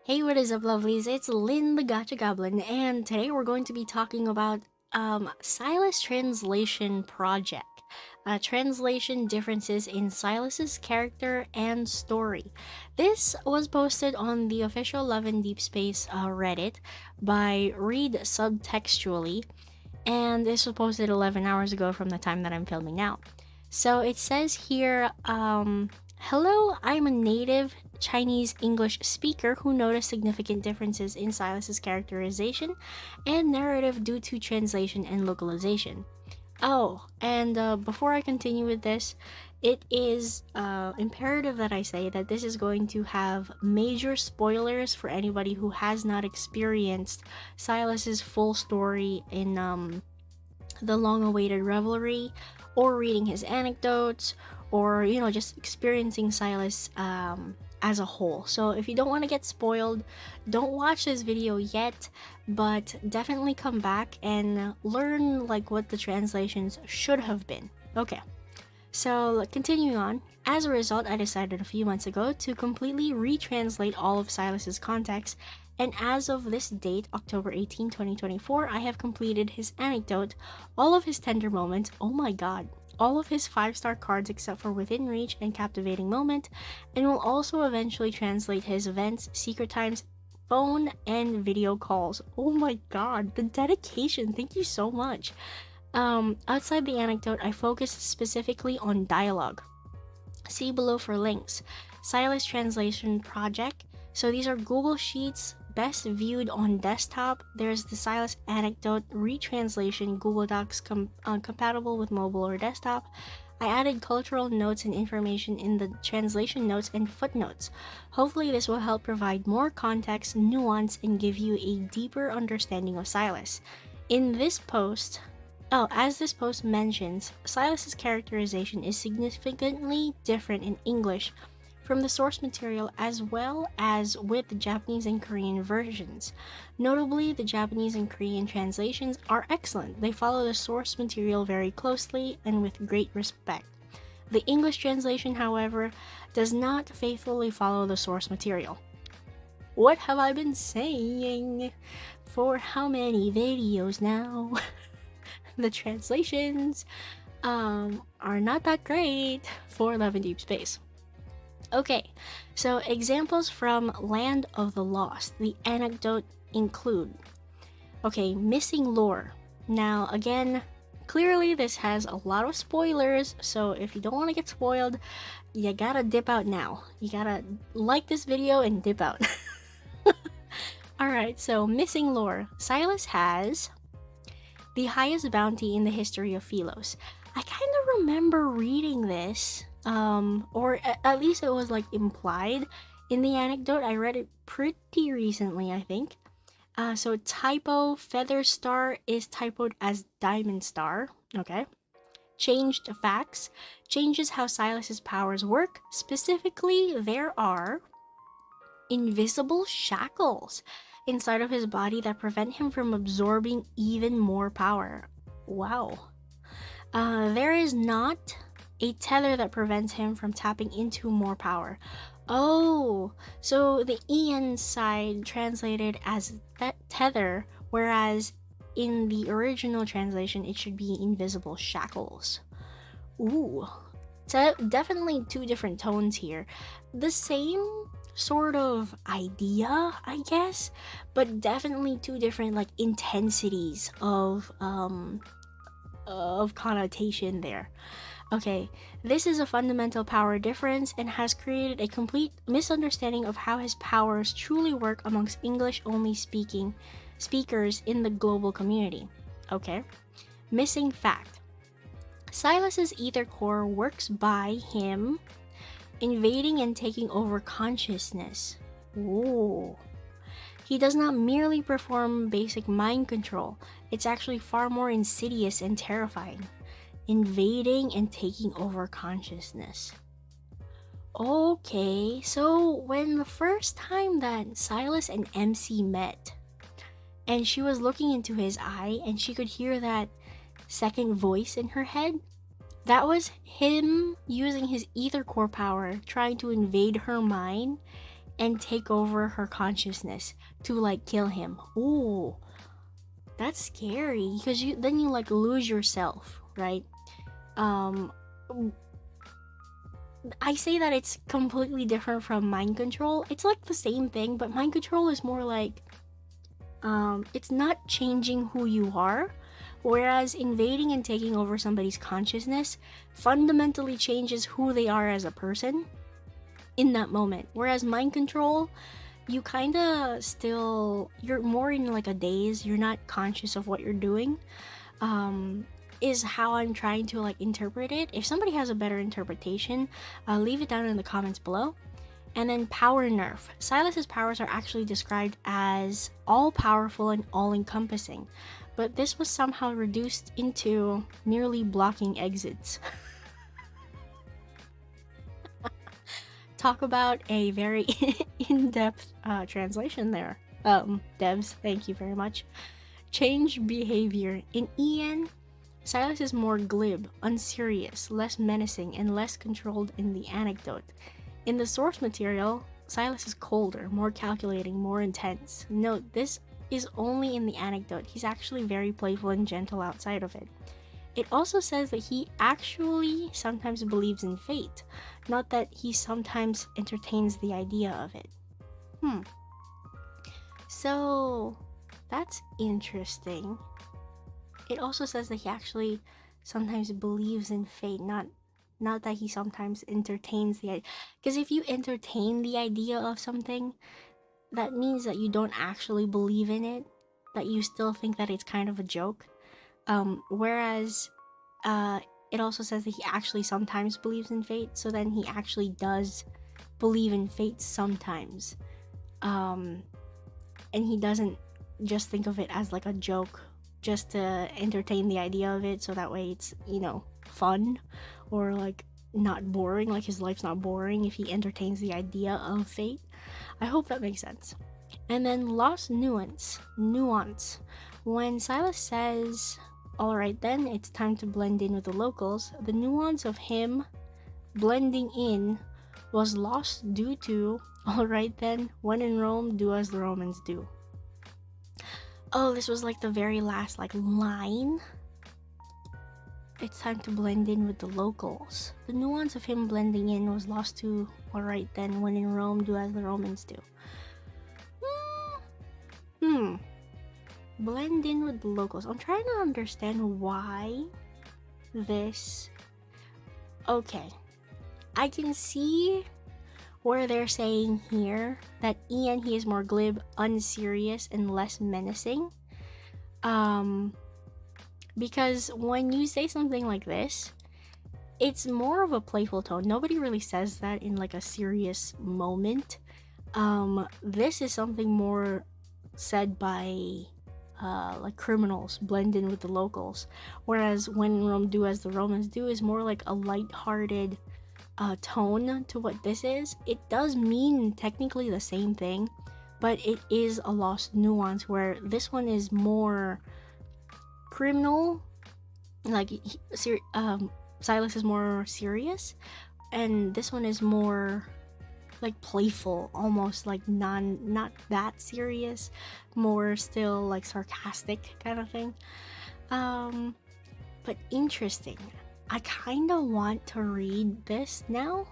Hey, what is up, lovelies? It's Lynn the Gacha Goblin, and today we're going to be talking about Sylus translation project. Translation differences in Sylus's character and story. This was posted on the official Love and Deepspace Reddit by Read Subtextually, and this was posted 11 hours ago from the time that I'm filming now. So it says here, hello, I'm a native Chinese English speaker who noticed significant differences in Sylus's characterization and narrative due to translation and localization. Oh, and before I continue with this, it is imperative that I say that this is going to have major spoilers for anybody who has not experienced Sylus's full story in the long-awaited revelry, or reading his anecdotes, or just experiencing Sylus as a whole. So if you don't want to get spoiled, don't watch this video yet, but definitely come back and learn like what the translations should have been. Okay, so continuing on, as a result, I decided a few months ago to completely retranslate all of Sylus's context, and as of this date, October 18, 2024, I have completed his anecdote, all of his tender moments, oh my god, all of his 5-star cards except for Within Reach and Captivating Moment, and will also eventually translate his events, secret times, phone, and video calls. Oh my god, the dedication, thank you so much. Outside the anecdote, I focused specifically on dialogue. See below for links. Sylus Translation Project. So these are Google Sheets, best viewed on desktop. There's the Sylus Anecdote Retranslation, Google Docs compatible with mobile or desktop. I added cultural notes and information in the translation notes and footnotes. Hopefully this will help provide more context, nuance, and give you a deeper understanding of Sylus. In this post, as this post mentions, Sylus's characterization is significantly different in English from the source material as well as with the Japanese and Korean versions. Notably, the Japanese and Korean translations are excellent. They follow the source material very closely and with great respect. The English translation, however, does not faithfully follow the source material. What have I been saying for how many videos now? The translations are not that great for Love and Deepspace. Okay, so examples from Land of the Lost. The anecdote include, missing lore. Now, again, clearly this has a lot of spoilers, so if you don't want to get spoiled, you gotta dip out now. You gotta like this video and dip out. Alright, so missing lore. Sylus has the highest bounty in the history of Philos. I kind of remember reading this, or at least it was like implied in the anecdote. I read it pretty recently, I think. So typo Feather Star is typoed as Diamond Star. Okay. Changed facts changes how Sylus's powers work. Specifically, there are invisible shackles inside of his body that prevent him from absorbing even more power. Wow. There is not a tether that prevents him from tapping into more power. Oh, so the Ian side translated as that tether, whereas in the original translation it should be invisible shackles. Ooh, so definitely two different tones here. The same sort of idea, I guess, but definitely two different like intensities of connotation there. Okay, this is a fundamental power difference and has created a complete misunderstanding of how his powers truly work amongst English-only speakers in the global community. Okay, missing fact. Sylus's ether core works by him invading and taking over consciousness. Ooh. He does not merely perform basic mind control, it's actually far more insidious and terrifying. Invading and taking over consciousness. Okay, so when the first time that Sylus and MC met, and she was looking into his eye and she could hear that second voice in her head, that was him using his ether core power trying to invade her mind and take over her consciousness to like kill him. Ooh, that's scary because then you like lose yourself, right? I say that it's completely different from mind control. It's like the same thing, but mind control is more like it's not changing who you are, whereas invading and taking over somebody's consciousness fundamentally changes who they are as a person in that moment. Whereas mind control, you kind of still, you're more in like a daze, you're not conscious of what you're doing, is how I'm trying to like interpret it. If somebody has a better interpretation, leave it down in the comments below. And then power nerf. Sylus's powers are actually described as all-powerful and all-encompassing, but this was somehow reduced into merely blocking exits. Talk about a very in-depth translation there. Devs, thank you very much. Change behavior. In EN, Sylus is more glib, unserious, less menacing, and less controlled in the anecdote. In the source material, Sylus is colder, more calculating, more intense. Note, this is only in the anecdote. He's actually very playful and gentle outside of it. It also says that he actually sometimes believes in fate, not that he sometimes entertains the idea of it. So, that's interesting. It also says that he actually sometimes believes in fate, not that he sometimes entertains the idea. Because if you entertain the idea of something, that means that you don't actually believe in it, that you still think that it's kind of a joke. Whereas it also says that he actually sometimes believes in fate, so then he actually does believe in fate sometimes. And he doesn't just think of it as like a joke just to entertain the idea of it, so that way it's, you know, fun or like not boring, like his life's not boring if he entertains the idea of fate. I hope that makes sense. And then lost nuance. When Sylus says, alright then, it's time to blend in with the locals, the nuance of him blending in was lost due to, alright then, when in Rome, do as the Romans do. Oh, this was like the very last like line. It's time to blend in with the locals. The nuance of him blending in was lost to, alright then, when in Rome, do as the Romans do. Blend in with the locals. I'm trying to understand why this... Okay. I can see where they're saying here that Ian, he is more glib, unserious, and less menacing. Because when you say something like this, it's more of a playful tone. Nobody really says that in like a serious moment. This is something more said by like criminals, blend in with the locals. Whereas when in Rome, do as the Romans do is more like a light-hearted tone to what this is. It does mean technically the same thing, but it is a lost nuance where this one is more criminal, like Sylus is more serious, and this one is more like playful, almost like not that serious, more still like sarcastic kind of thing. But interesting. I kind of want to read this now.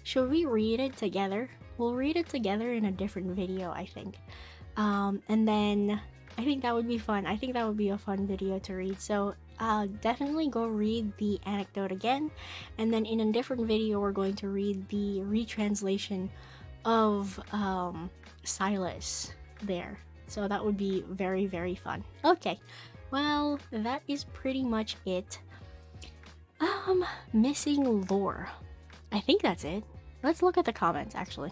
Should we read it together? We'll read it together in a different video, I think. And then I think that would be fun. I think that would be a fun video to read. So definitely go read the anecdote again. And then in a different video, we're going to read the retranslation of Sylus there. So that would be very, very fun. Okay, well, that is pretty much it. Missing lore. I think that's it. Let's look at the comments, actually.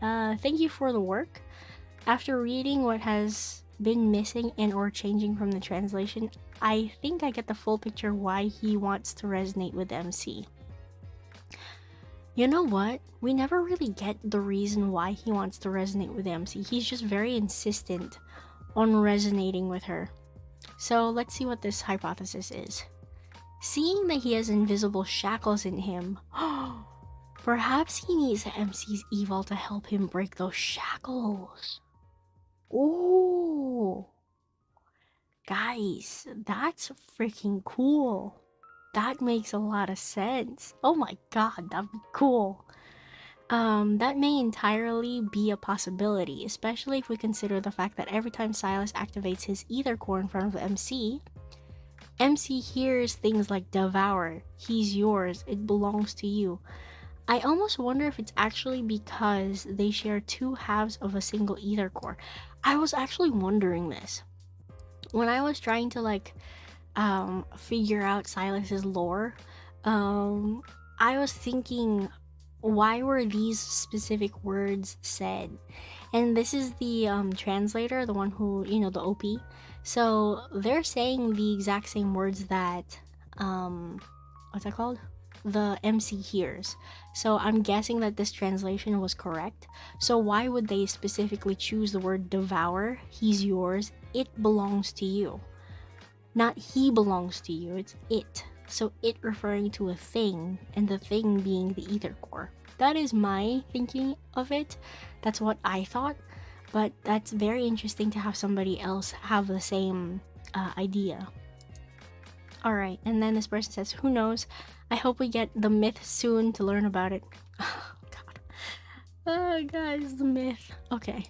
Thank you for the work. After reading what has been missing and or changing from the translation, I think I get the full picture why he wants to resonate with MC. You know what? We never really get the reason why he wants to resonate with MC. He's just very insistent on resonating with her. So let's see what this hypothesis is. Seeing that he has invisible shackles in him. Perhaps he needs the MC's evil to help him break those shackles. Ooh. Guys, that's freaking cool. That makes a lot of sense. Oh my god, that'd be cool. That may entirely be a possibility, especially if we consider the fact that every time Sylus activates his ether core in front of the MC hears things like devour, he's yours, it belongs to you. I almost wonder if it's actually because they share two halves of a single ether core. I was actually wondering this when I was trying to figure out Sylus's lore. I was thinking, why were these specific words said? And this is the translator, the one who, you know, the OP. So they're saying the exact same words that what's that called? The MC hears. So I'm guessing that this translation was correct. So why would they specifically choose the word devour? He's yours, it belongs to you. Not he belongs to you, it's it. So it referring to a thing, and the thing being the ether core. That is my thinking of it. That's what I thought. But that's very interesting to have somebody else have the same idea. Alright, and then this person says, who knows? I hope we get the myth soon to learn about it. Oh, God. Oh, guys, the myth. Okay.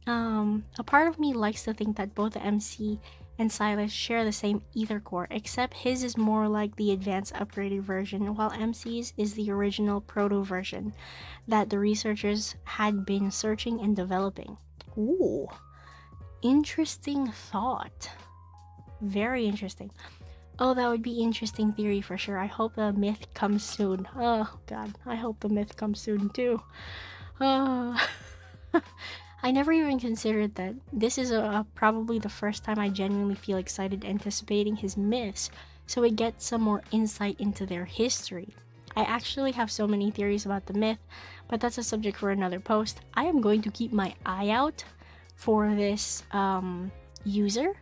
A part of me likes to think that both the MC and Sylus share the same ether core, except his is more like the advanced upgraded version, while MC's is the original proto version that the researchers had been searching and developing. Ooh, interesting thought. Very interesting. Oh, that would be interesting theory for sure. I hope the myth comes soon. Oh god, I hope the myth comes soon too. I never even considered that. This is probably the first time I genuinely feel excited anticipating his myths, so we get some more insight into their history. I actually have so many theories about the myth, but that's a subject for another post. I am going to keep my eye out for this user,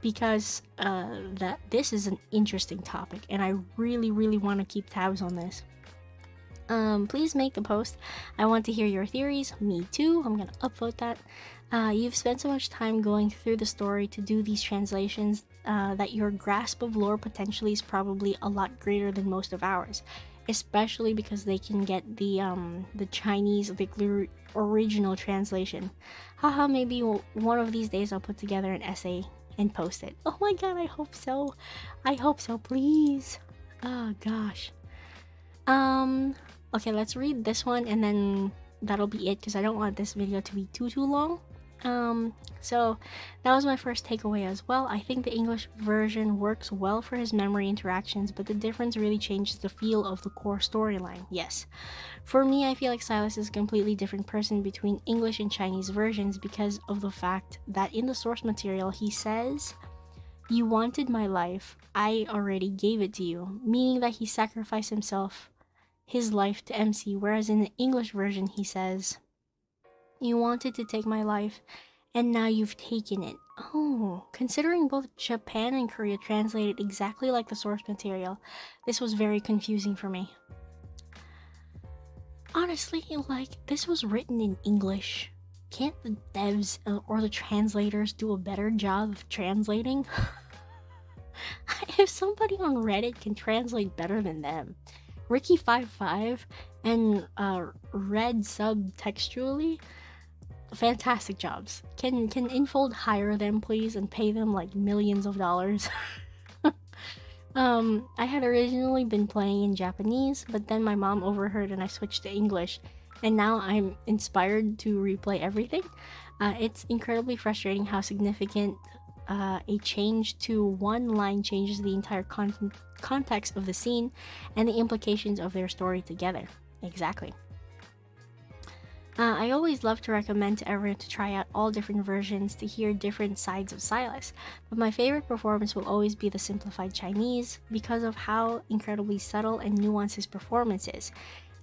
because this is an interesting topic, and I really want to keep tabs on this. Please make the post. I want to hear your theories. Me too. I'm gonna upvote that. You've spent so much time going through the story to do these translations that your grasp of lore potentially is probably a lot greater than most of ours, especially because they can get the Chinese, the original translation. Haha, maybe one of these days I'll put together an essay and post it. Oh my god, I hope so. I hope so, please. Oh gosh. Okay, let's read this one and then that'll be it, because I don't want this video to be too long. So that was my first takeaway as well. I think the English version works well for his memory interactions, but the difference really changes the feel of the core storyline. Yes. For me, I feel like Sylus is a completely different person between English and Chinese versions because of the fact that in the source material he says, "You wanted my life, I already gave it to you," meaning that he sacrificed his life to MC, whereas in the English version he says, "You wanted to take my life, and now you've taken it." Oh, considering both Japan and Korea translated exactly like the source material, this was very confusing for me. Honestly, like, this was written in English. Can't the devs or the translators do a better job of translating? If somebody on Reddit can translate better than them, Ricky55 and Red subtextually, fantastic jobs. Can Infold hire them, please, and pay them like millions of dollars? I had originally been playing in Japanese, but then my mom overheard and I switched to English, and now I'm inspired to replay everything. It's incredibly frustrating how significant a change to one line changes the entire context of the scene and the implications of their story together. Exactly. I always love to recommend to everyone to try out all different versions to hear different sides of Sylus, but my favorite performance will always be the simplified Chinese because of how incredibly subtle and nuanced his performance is,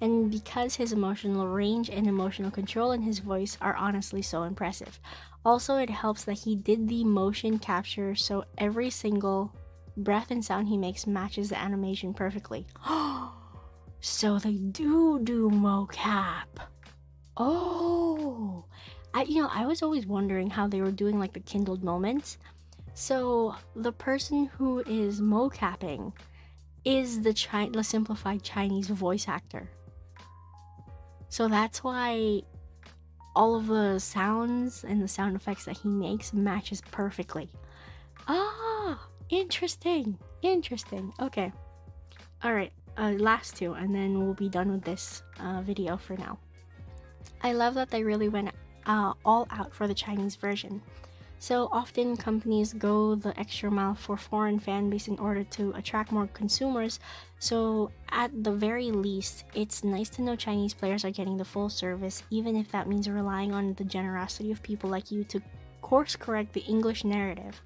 and because his emotional range and emotional control in his voice are honestly so impressive. Also, it helps that he did the motion capture, so every single breath and sound he makes matches the animation perfectly. So they do mocap. Oh, I was always wondering how they were doing like the kindled moments. So the person who is mocapping is the simplified Chinese voice actor. So that's why all of the sounds and the sound effects that he makes matches perfectly. Ah, interesting. Okay. All right. Last two, and then we'll be done with this video for now. I love that they really went all out for the Chinese version. So often companies go the extra mile for foreign fan base in order to attract more consumers. So at the very least, it's nice to know Chinese players are getting the full service, even if that means relying on the generosity of people like you to course correct the English narrative.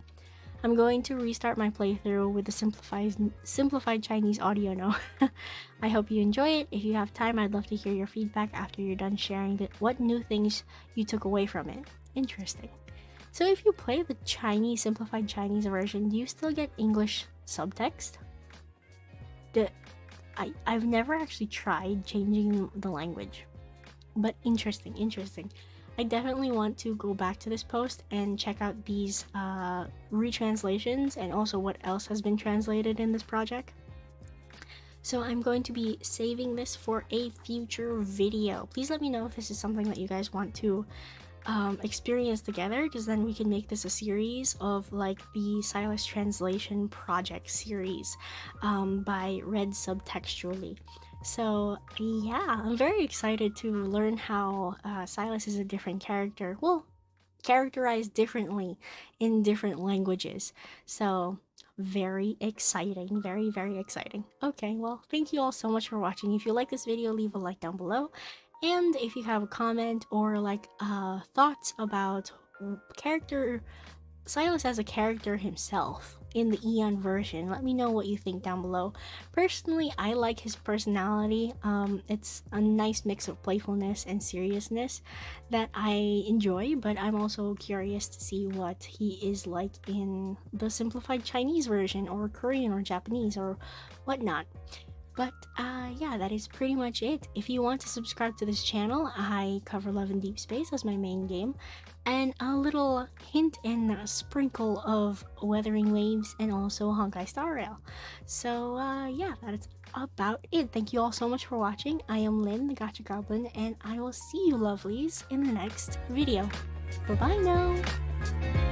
I'm going to restart my playthrough with the simplified Chinese audio now. I hope you enjoy it. If you have time, I'd love to hear your feedback after you're done sharing what new things you took away from it. Interesting. So if you play the simplified Chinese version, do you still get English subtext? I've never actually tried changing the language, but interesting. I definitely want to go back to this post and check out these retranslations and also what else has been translated in this project. So I'm going to be saving this for a future video. Please let me know if this is something that you guys want to experience together, because then we can make this a series of like the Sylus translation project series by Read Subtextually. So yeah, I'm very excited to learn how Sylus is a different character, well, characterized differently in different languages. So very exciting, very exciting. Okay, well, thank you all so much for watching. If you like this video, leave a like down below, and if you have a comment or like thoughts about Sylus as a character himself in the Eon version, let me know what you think down below. Personally, I like his personality. It's a nice mix of playfulness and seriousness that I enjoy, but I'm also curious to see what he is like in the simplified Chinese version, or Korean or Japanese or whatnot. But yeah, that is pretty much it. If you want to subscribe to this channel, I cover Love and Deepspace as my main game, and a little hint and a sprinkle of Weathering Waves and also Honkai Star Rail. So yeah, that is about it. Thank you all so much for watching. I am Lynn, the Gacha Goblin, and I will see you lovelies in the next video. Bye bye now!